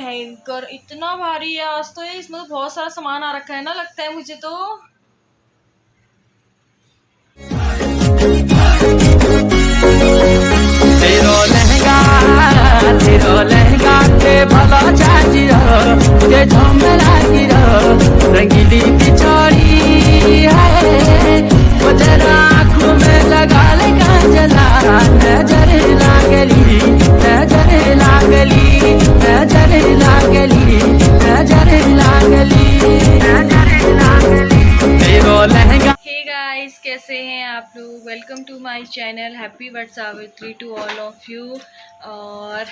भयंकर, इतना भारी है आज तो। ये इसमें तो बहुत सारा सामान आ रखा है ना, लगता है मुझे तो। तेरो लहंगा के भला चाहिए के झमेला गिरो रंगीली बिछड़ी है वो जरा आँखों में लगा ले काजला नजर लागली नजर लागली नजर लागली नजर लागली नजर लागली तेरो लहंगा। हे गाइस, कैसे हैं आप लोग? Welcome to my channel. Happy वर्ड Savitri to all of you. और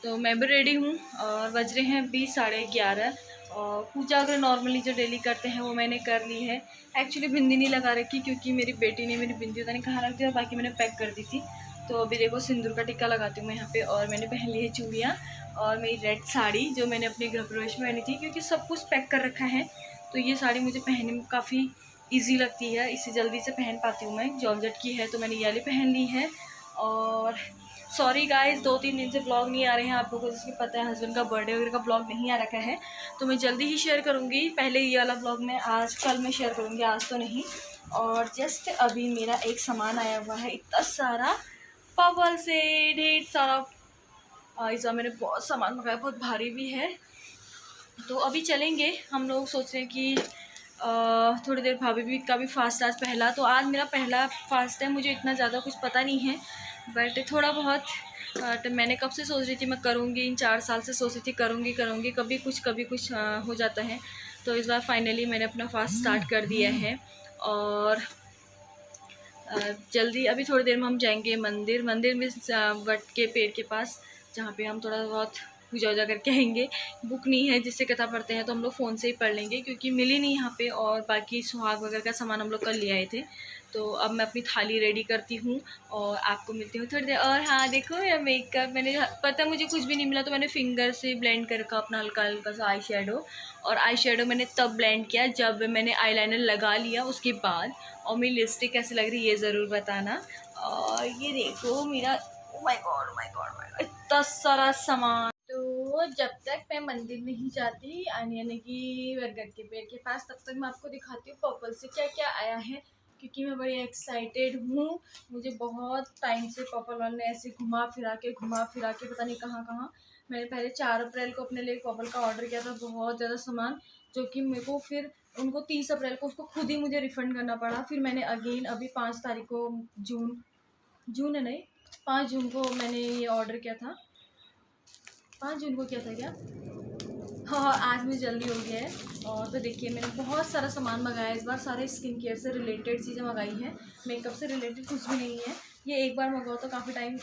तो मैं भी रेडी हूँ और बज रहे हैं 20 साढ़े 11। और पूजा अगर नॉर्मली जो डेली करते हैं वो मैंने कर ली है। एक्चुअली बिंदी नहीं लगा रखी क्योंकि मेरी बेटी ने मेरी बिंदी पता नहीं कहाँ रख दिया, बाकी मैंने पैक कर दी थी। तो अभी देखो सिंदूर का टिक्का लगाती हूँ मैं यहाँ पे। और मैंने पहन ली है चूड़ियाँ और मेरी रेड साड़ी जो मैंने अपने गृह प्रवेश में पहनी थी, क्योंकि सब कुछ पैक कर रखा है। तो ये साड़ी मुझे पहनने में काफ़ी ईजी लगती है, इसे जल्दी से पहन पाती हूँ मैं। जॉर्जेट की है तो मैंने ये वाली पहन ली है। और सॉरी गाइस, 2-3 दिन से व्लॉग नहीं आ रहे हैं आप लोगों को, जिसकी पता है हस्बैंड का बर्थडे वगैरह का व्लॉग नहीं आ रखा है। तो मैं जल्दी ही शेयर करूँगी। पहले ये वाला व्लॉग मैं आज कल में शेयर करूँगी, आज तो नहीं। और जस्ट अभी मेरा एक सामान आया हुआ है, इतना सारा पवल से ढेर सारा। इस बार मैंने बहुत सामान मंगाया, बहुत भारी भी है। तो अभी चलेंगे हम लोग। सोच रहे हैं कि थोड़ी देर भाभी भी का भी फास्ट आज पहला, तो आज मेरा पहला फास्ट है। मुझे इतना ज़्यादा कुछ पता नहीं है, बट थोड़ा बहुत तो मैंने कब से सोच रही थी मैं करूँगी, इन 4 साल से सोच रही थी करूँगी करूँगी, कभी कुछ हो जाता है। तो इस बार फाइनली मैंने अपना फास्ट स्टार्ट कर दिया है। और जल्दी अभी थोड़ी देर में हम जाएंगे मंदिर में वट के पेड़ के पास, जहाँ पे हम थोड़ा बहुत पूजा वूजा करके आएंगे। बुक नहीं है जिससे कथा पढ़ते हैं, तो हम लोग फ़ोन से ही पढ़ लेंगे क्योंकि मिली नहीं यहाँ पे। और बाकी सुहाग वगैरह का सामान हम लोग कल ले आए थे। तो अब मैं अपनी थाली रेडी करती हूँ और आपको मिलती हूँ थोड़ी देर। और हाँ देखो मेरा मेकअप, मैंने पता मुझे कुछ भी नहीं मिला तो मैंने फिंगर से ब्लेंड कर रखा अपना हल्का हल्का सा आई शेडो। और आई शेडो मैंने तब ब्लेंड किया जब मैंने आईलाइनर लगा लिया उसके बाद। और मेरी लिपस्टिक कैसी लग रही है ये ज़रूर बताना। और ये देखो मेरा, oh my God my God my God, इतना सारा सामान। तो जब तक मैं मंदिर नहीं जाती यानी कि बरगद के पेड़ के पास, तब तक मैं आपको दिखाती हूँ पर्पल से क्या क्या आया है, क्योंकि मैं बड़ी एक्साइटेड हूँ। मुझे बहुत टाइम से पर्पल वाले ने ऐसे घुमा फिरा के पता नहीं कहाँ कहाँ। मैंने पहले 4 अप्रैल को अपने लिए पर्पल का ऑर्डर किया था, बहुत ज़्यादा सामान, जो कि मेरे को फिर उनको 30 अप्रैल को उसको खुद ही मुझे रिफ़ंड करना पड़ा। फिर मैंने अगेन अभी 5 तारीख को जून है नहीं 5 जून को मैंने ये ऑर्डर किया था। 5 जून को किया था क्या? हाँ, आज मुझे जल्दी हो गया है। और तो देखिए मैंने बहुत सारा सामान मंगाया इस बार, सारे स्किन केयर से रिलेटेड चीज़ें मंगाई हैं। मेकअप से रिलेटेड कुछ भी नहीं है। ये एक बार मंगाओ तो काफ़ी टाइम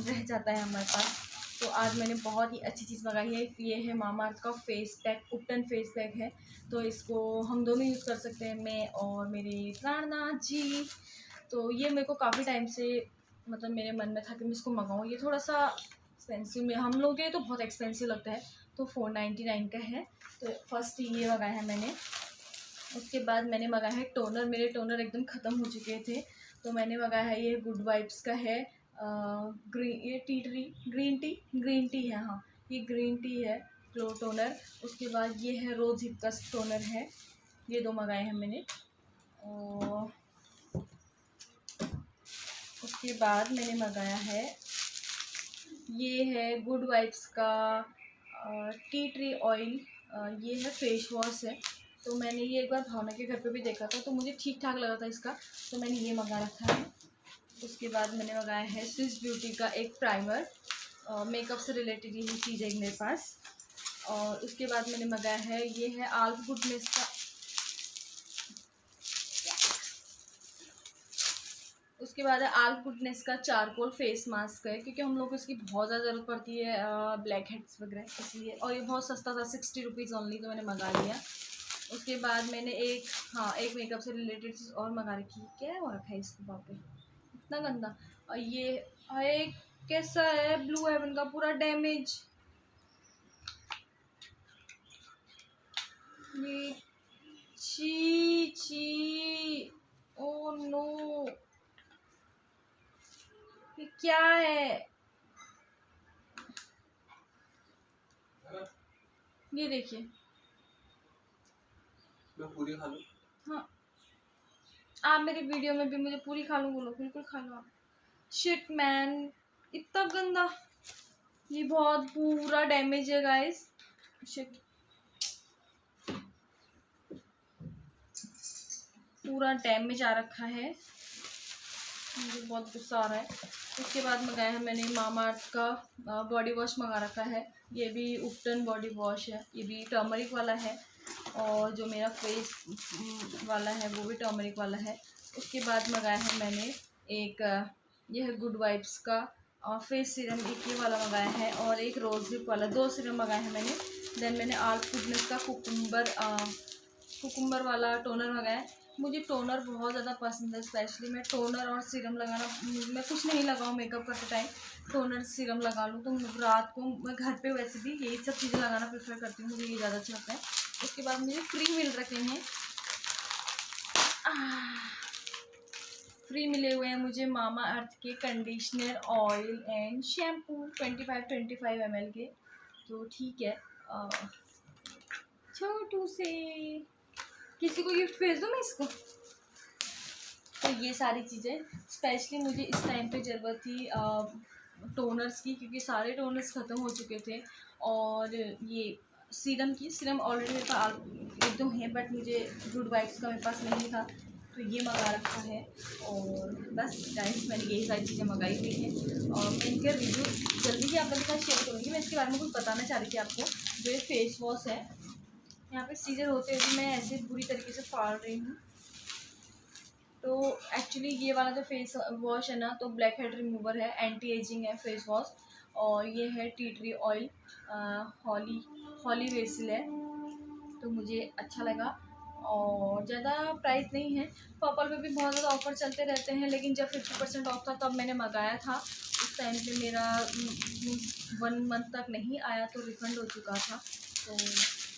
रह जाता है हमारे पास। तो आज मैंने बहुत ही अच्छी चीज़ मंगाई है। ये है मामाअर्थ का फेस पैक, उपटन फेस पैक है। तो इसको हम दोनों यूज़ कर सकते हैं, मैं और मेरे प्राणनाथ जी। तो ये मेरे को काफ़ी टाइम से मतलब मेरे मन में था कि मैं इसको मंगाऊँ। ये थोड़ा सा एक्सपेंसिव में, हम लोग के लिए तो बहुत एक्सपेंसिव लगता है, तो 499 का है। तो फर्स्ट ये मंगाया है मैंने। उसके बाद मैंने मंगाया है टोनर। मेरे टोनर एकदम ख़त्म हो चुके थे, तो मैंने मंगाया है ये गुड वाइब्स का है। ग्रीन टी है, हाँ ये ग्रीन टी है ग्लो टोनर। उसके बाद ये है रोज़ हिप का टोनर है। ये 2 मंगाए हैं मैंने। और उसके बाद मैंने मंगाया है, ये है गुड वाइब्स का टी ट्री ऑयल। ये है फेस वॉश है। तो मैंने ये एक बार भावना के घर पे भी देखा था, तो मुझे ठीक ठाक लगा था इसका, तो मैंने ये मंगा रखा है। उसके बाद मैंने मंगाया है स्विस ब्यूटी का एक प्राइमर। मेकअप से रिलेटेड यही चीज़ है मेरे पास। और उसके बाद मैंने मंगाया है, ये है आल्फ गुडनेस का। उसके बाद है आल्फ गुडनेस का चारकोल फेस मास्क है, क्योंकि हम लोग को इसकी बहुत ज़्यादा ज़रूरत पड़ती है ब्लैक हेड्स वगैरह, इसलिए। और ये बहुत सस्ता था, 60 रुपीज़ ओनली, तो मैंने मंगा लिया। उसके बाद मैंने एक मेकअप से रिलेटेड चीज़ और मंगा रखी है। क्या हो रखा है इसके बाप पे, इतना गंदा। और ये एक कैसा है, ब्लू हेवन का पूरा डैमेज। ये छी छी, ओ नो, ये क्या है? ये देखिए, मैं पूरी खा लूं? हाँ आप मेरी वीडियो में भी मुझे पूरी खा लूँ बोलो, बिल्कुल खा लो आप। शिट मैन, इतना गंदा, ये बहुत पूरा डैमेज है गाइस। शिट, पूरा डैमेज आ रखा है, मुझे बहुत गुस्सा आ रहा है। उसके बाद मंगाया है मैंने मामाअर्थ का बॉडी वॉश मंगा रखा है। ये भी उपटन बॉडी वॉश है, ये भी टर्मरिक वाला है, और जो मेरा फेस वाला है वो भी टर्मरिक वाला है। उसके बाद मंगाया है मैंने एक यह है गुड वाइब्स का फेस सीरम, एक ये वाला मंगाया है, और एक रोज लिप वाला, 2 सीरम मंगाए हैं मैंने। देन मैंने आर्ट गुडनेस का कुकुम्बर वाला टोनर मंगाया है। मुझे टोनर बहुत ज़्यादा पसंद है, स्पेशली मैं टोनर और सीरम लगाना, मैं कुछ नहीं लगाऊँ मेकअप करते टाइम, टोनर सीरम लगा लूँ। तो रात को मैं घर पे वैसे भी यही सब चीज़ें लगाना प्रेफर करती हूँ, मुझे ये ज़्यादा अच्छा लगता है। उसके बाद मुझे फ्री मिल रखे हैं, फ्री मिले हुए हैं मुझे मामाअर्थ के conditioner, oil and shampoo 25 ml के। तो ठीक है, छोटू से किसी को गिफ्ट भेज दूँ मैं इसको। तो ये सारी चीज़ें स्पेशली मुझे इस टाइम पे ज़रूरत थी टोनर्स की, क्योंकि सारे टोनर्स ख़त्म हो चुके थे। और ये सीरम ऑलरेडी मेरे पास 1-2 हैं, बट मुझे गुड वाइब्स का मेरे पास नहीं था, तो ये मंगा रखा है। और बस गाइस, मैंने यही सारी चीज़ें मंगाई हुई हैं, और मैं इनके रिव्यू जल्दी ही आप लोगों के साथ शेयर करूँगी। मैं इसके बारे में कुछ बताना चाह रही थी आपको। जो ये फेस वॉश है, यहाँ पे सीजर होते हुए मैं ऐसे बुरी तरीके से फाड़ रही हूँ। तो एक्चुअली ये वाला जो फेस वॉश है ना, तो ब्लैक हेड रिमूवर है, एंटी एजिंग है फेस वॉश, और ये है टी ट्री ऑयल, हॉली बेसिल है। तो मुझे अच्छा लगा, और ज़्यादा प्राइस नहीं है। पर्पल पे भी बहुत ज़्यादा ऑफ़र चलते रहते हैं, लेकिन जब 50% ऑफ था तब मैंने मंगाया था। उस टाइम पे मेरा 1 मंथ तक नहीं आया, तो रिफ़ंड हो चुका था। तो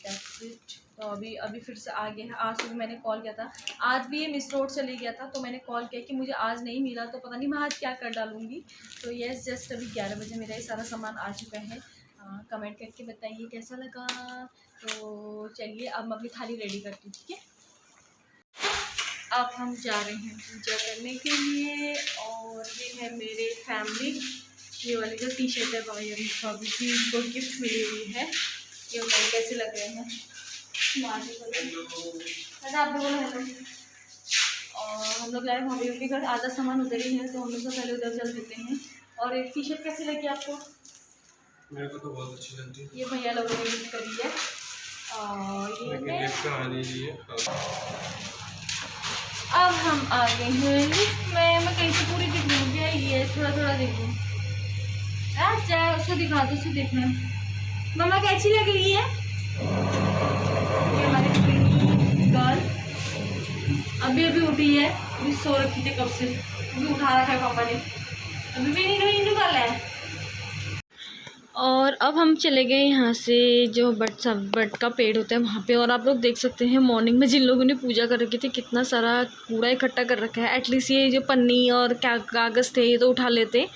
दैट्स इट। तो अभी फिर से आ गया है। आज सुबह मैंने कॉल किया था, आज भी ये मिस रोड चले गया था, तो मैंने कॉल किया कि मुझे आज नहीं मिला, तो पता नहीं मैं आज क्या कर डालूँगी। तो यस, जस्ट अभी 11 बजे मेरा ये सारा सामान आ चुका है। कमेंट करके बताइए कैसा लगा। तो चलिए अब मैं अपनी थाली रेडी करती हूँ, ठीक है। अब हम जा रहे हैं पूजा करने के लिए, और ये है मेरे फैमिली, ये वाली जो टी शर्ट है भाभी की इनको गिफ्ट मिली हुई है। ये बताइए कैसे लग रहे हैं, अच्छा आप बोलो हेलो। और हम लोग जाए भाभी के घर, आधा सामान उधर ही है, तो हम लोग तो पहले उधर चल देते हैं। और एक टी शर्ट कैसी लगी आपको? मेरे को तो बहुत अच्छी लगती है। ये भैया लोगों ने गिफ्ट करी है, और ये अब हम आ गए हैं लिफ्ट में। मैं कहीं से पूरी दिख रही हूँ, ये थोड़ा थोड़ा देखूँ। अच्छा उसको दिखा दो, उसको देखना। मम्मा कैसी लग रही है? ये हमारी गर्ल अभी उठी है, अभी सो रखी थी कब से, अभी उठा रखा है पापा ने, अभी भी नींद कर रहा है। और अब हम चले गए यहाँ से, जो बट का पेड़ होता है वहाँ पे। और आप लोग देख सकते हैं मॉर्निंग में जिन लोगों ने पूजा कर रखी थी, कितना सारा कूड़ा इकट्ठा कर रखा है। एटलीस्ट ये जो पन्नी और क्या कागज़ थे ये तो उठा लेते,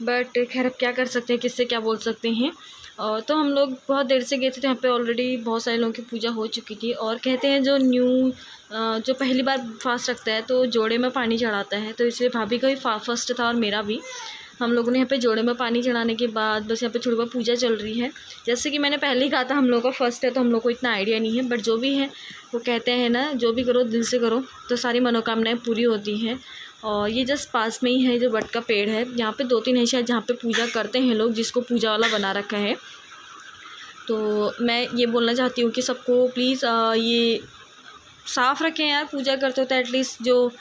बट खैर अब क्या कर सकते हैं, किससे क्या बोल सकते हैं। और तो हम लोग बहुत देर से गए थे, तो यहाँ पे ऑलरेडी बहुत सारे लोगों की पूजा हो चुकी थी। और कहते हैं जो पहली बार फास्ट रखता है तो जोड़े में पानी चढ़ाता है, तो इसलिए भाभी का भी फर्स्ट था और मेरा भी। हम लोगों ने यहाँ पे जोड़े में पानी चढ़ाने के बाद बस यहाँ पे थोड़ी बहुत पूजा चल रही है। जैसे कि मैंने पहले ही कहा था, हम लोगों का फर्स्ट है तो हम लोग को इतना आइडिया नहीं है, बट जो भी है वो कहते हैं ना, जो भी करो दिल से करो तो सारी मनोकामनाएं पूरी होती हैं। और ये जस्ट पास में ही है जो बट का पेड़ है, यहाँ पे 2-3 है शायद जहाँ पे पूजा करते हैं लोग, जिसको पूजा वाला बना रखा है। तो मैं ये बोलना चाहती हूँ कि सबको प्लीज़ ये साफ़ रखें यार, पूजा करते हो तो एटलीस्ट जो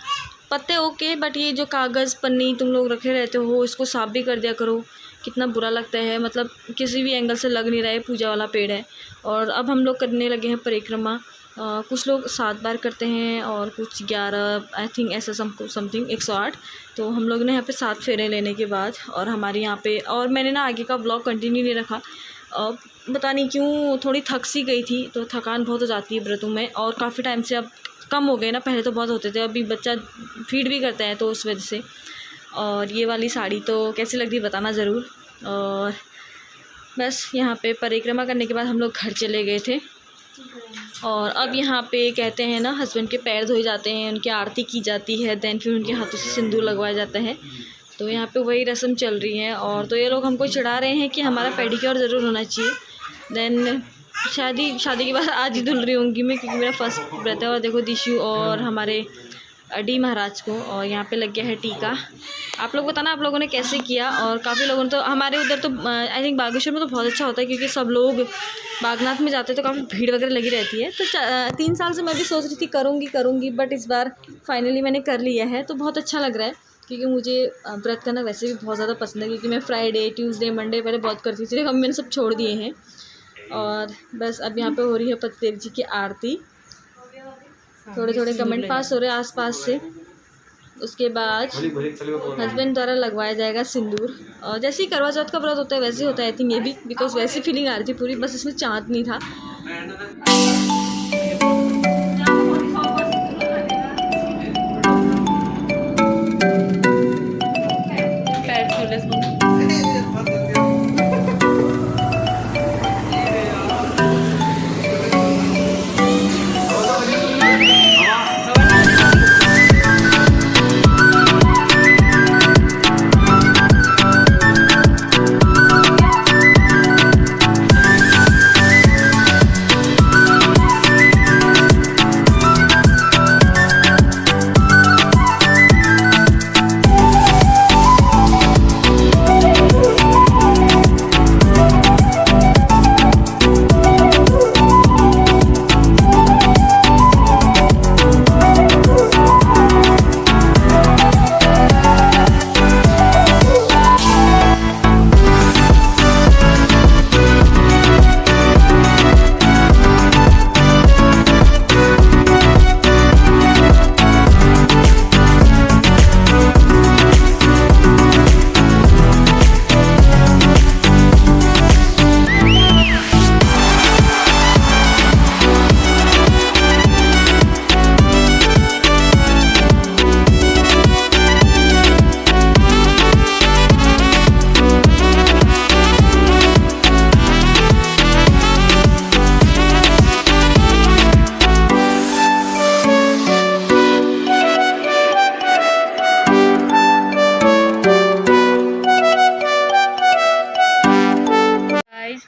पत्ते ओके, बट ये जो कागज़ पन्नी तुम लोग रखे रहते हो इसको साफ़ भी कर दिया करो। कितना बुरा लगता है, मतलब किसी भी एंगल से लग नहीं रहा है, पूजा वाला पेड़ है। और अब हम लोग करने लगे हैं परिक्रमा। कुछ लोग 7 बार करते हैं और कुछ 11, आई थिंक ऐसा समथिंग 108। तो हम लोग ने यहाँ पे 7 फेरे लेने के बाद, और हमारे यहाँ पे, और मैंने ना आगे का ब्लॉग कंटिन्यू नहीं रखा, पता नहीं क्यों थोड़ी थक सी गई थी, तो थकान बहुत हो जाती है व्रतों में। और काफ़ी टाइम से अब कम हो गए ना, पहले तो बहुत होते थे, अभी बच्चा फीड भी करता है तो उस वजह से। और ये वाली साड़ी तो कैसी लग रही बताना ज़रूर। और बस यहाँ पे परिक्रमा करने के बाद हम लोग घर चले गए थे। और अब यहाँ पे कहते हैं ना, हस्बैंड के पैर धोए जाते हैं, उनकी आरती की जाती है, देन फिर उनके हाथों से सिंदूर लगवाया जाता है। तो यहाँ पे वही रस्म चल रही है। और तो ये लोग हमको चिढ़ा रहे हैं कि हमारा पेडिक्योर ज़रूर होना चाहिए। देन शादी के बाद आज ही धुल रही होंगी मैं, क्योंकि मेरा फर्स्ट व्रत है। और देखो दिशु और हमारे डी महाराज को, और यहाँ पे लग गया है टीका। आप लोग बताना आप लोगों ने कैसे किया। और काफ़ी लोगों ने तो, हमारे उधर तो आई थिंक बागेश्वर में तो बहुत अच्छा होता है, क्योंकि सब लोग बागनाथ में जाते हैं तो काफ़ी भीड़ वगैरह लगी रहती है। तो 3 साल से मैं भी सोच रही थी करूँगी, बट इस बार फाइनली मैंने कर लिया है। तो बहुत अच्छा लग रहा है, क्योंकि मुझे व्रत करना वैसे भी बहुत ज़्यादा पसंद है। क्योंकि मैं फ्राइडे, ट्यूसडे, मंडे पहले बहुत करती थी, अब मैंने सब छोड़ दिए हैं। और बस अब यहाँ पे हो रही है पति देव जी की आरती। थोड़े थोड़े कमेंट पास हो रहे हैं आसपास से। उसके बाद हस्बैंड द्वारा लगवाया जाएगा सिंदूर। और जैसे ही करवा चौथ का व्रत होता है वैसे ही होता है आई थिंक ये भी, बिकॉज वैसी फीलिंग आ रही थी पूरी, बस इसमें चाँद नहीं था।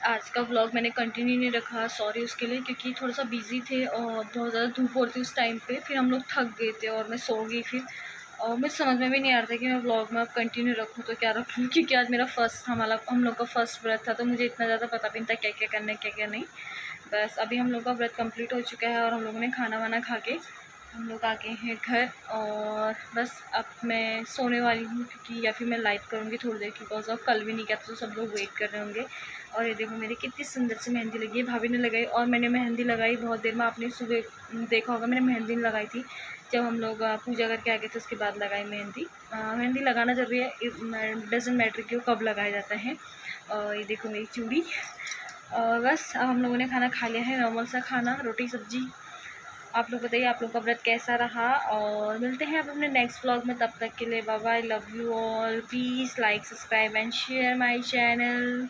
आज का व्लॉग मैंने कंटिन्यू नहीं रखा, सॉरी उसके लिए, क्योंकि थोड़ा सा बिजी थे और बहुत ज़्यादा धूप हो रही थी उस टाइम पे। फिर हम लोग थक गए थे और मैं सो गई फिर। और मुझे समझ में भी नहीं आ रहा था कि मैं व्लॉग में अब कंटिन्यू रखूँ तो क्या रखूँ, क्योंकि आज मेरा हम लोग का फर्स्ट व्रत था। तो मुझे इतना ज़्यादा पता भी नहीं था क्या क्या करना है क्या क्या नहीं। बस अभी हम लोग का व्रत कंप्लीट हो चुका है और हम लोगों ने खाना वाना खा के हम लोग आ गए हैं घर। और बस अब मैं सोने वाली हूँ, क्योंकि या फिर मैं लाइव करूँगी थोड़ी देर, बिकॉज ऑफ कल भी नहीं किया तो सब लोग वेट कर रहे होंगे। और ये देखो मेरी कितनी सुंदर सी मेहंदी लगी है, भाभी ने लगाई। और मैंने मेहंदी लगाई बहुत देर में, आपने सुबह देखा होगा मैंने मेहंदी लगाई थी जब हम लोग पूजा करके आ गए थे, उसके बाद लगाई मेहंदी। मेहंदी लगाना ज़रूरी है, डजंट मैटर कि वो कब लगाया जाता है। और ये देखो मेरी चूड़ी। और बस अब हम लोगों ने खाना खा लिया है, नॉर्मल सा खाना, रोटी सब्जी। आप लोग बताइए आप लोग का व्रत कैसा रहा। और मिलते हैं अब अपने नेक्स्ट व्लॉग में, तब तक के लिए bye bye, love you all, please like subscribe and share my channel.